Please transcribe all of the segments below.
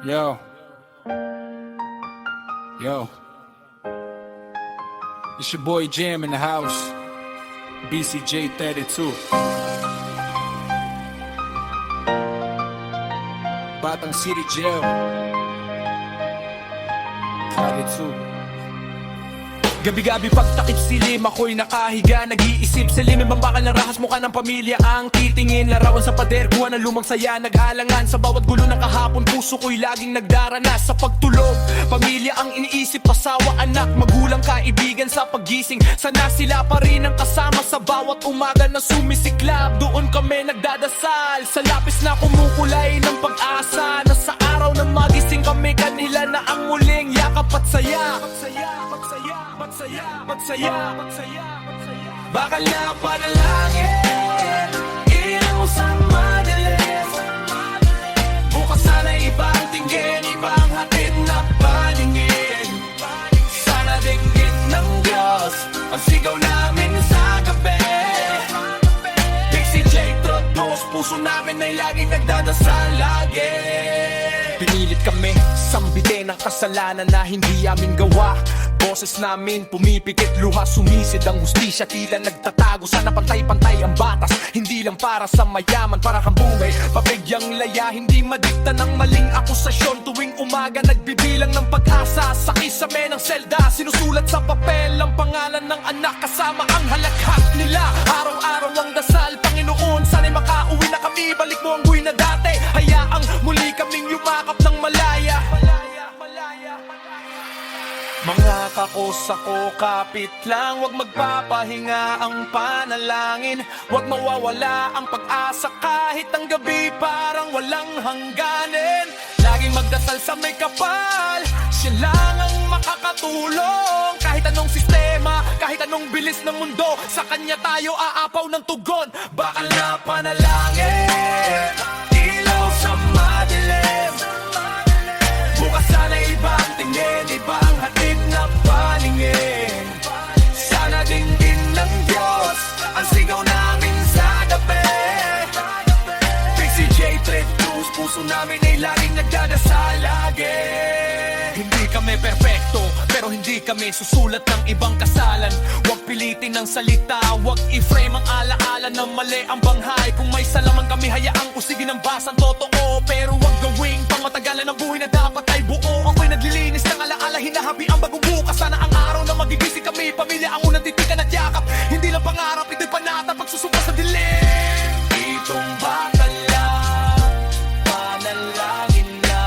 Yo. It's your boy Jam in the house. BCJ 32. Batang City Jail. 32. Gabi-gabi pagtakip silim, ako'y nakahiga, nag-iisip sa limang bakal ng rahas, mukha ng pamilya ang titingin. Larawan sa pader, kuha ng lumang saya, nag-alangan sa bawat gulo ng kahapon. Puso ko'y laging nagdaranas sa pagtulog. Pamilya ang iniisip, asawa, anak, magulang, kaibigan sa paggising. Sana sila pa rin ang kasama sa bawat umaga na sumisiklab. Doon kami nagdadasal sa lapis na kumukulay ng pag-asa, na sa araw na magising kami kanila na ang muling yakap at saya. Magsaya. Bakal na panalangin, ilaw sa madilim. Bukas sana ibang tingin, ibang hatid na paningin. Sana dinggin ng Diyos ang sigaw namin sa gabi. BCJ Trotos, puso namin ay laging nagdadasal lagi. Pinilit kami sambitin ang kasalanan na hindi amin gawa. Boses namin pumipikit, luha sumisid ang hustisya, tila nagtatago. Sana pantay-pantay ang batas, hindi lang para sa mayaman, para kang buhay pabigyang laya, hindi madikta ng maling akusasyon. Tuwing umaga nagbibilang ng pag-asa sa kisame ng selda, sinusulat sa papel ang pangalan ng anak kasama ang halakhak nila. Araw-araw ang dasal, Panginoon, sana'y makauwi na kami. Balik mo ang buhay na dati, hayaang muli kaming yumakap ng malaya. Mga kakosako, kapit lang, wag magpapahinga ang panalangin. Wag mawawala ang pag-asa kahit ang gabi parang walang hangganin. Laging magdasal sa may kapal, siya lang ang makakatulong. Kahit anong sistema, kahit anong bilis ng mundo, sa kanya tayo aapaw ng tugon. Bakal na panalangin, ilaw sa madilim. Bukas sana ibang tingin, ibang hatid na paningin. Sana dinggin ng Diyos ang sigaw namin sa gabi. BCJ Trotos, puso namin ay laging nagdadasal lagi. Hindi kami perfecto, pero hindi kami susulat ng ibang kasalan. Huwag pilitin ng salita, huwag i-frame ang alaala na mali ang banghay. Kung may salaman kami, hayaang usigin ang basang totoo, pero huwag gawing pangmatagalan ng buhay na dapat ay buo. Ako'y naglilinis ng alaala, hinahabi ang bagong bukas. Sana ang araw na magigising kami, pamilya ang unang titikan at yakap. Hindi lang pangarap, ito'y panata, pagsusumpa sa dilim. Itong bakal lang, panalangin na,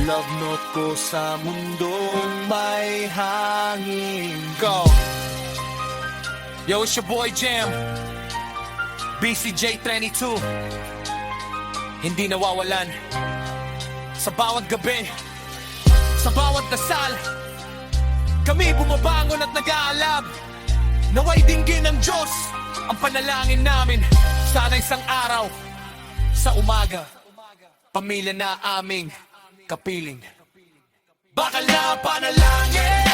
love note ko sa mundong may hangin. Go! Yo, it's your boy Jam, BCJ 32. Hindi nawawalan sa bawat gabi, sa bawat dasal. Kami bumabangon at nag-aalab, naway dinggin ng Diyos ang panalangin namin. Sana isang araw sa umaga, pamilya na aming kapiling. Bakal na panalangin,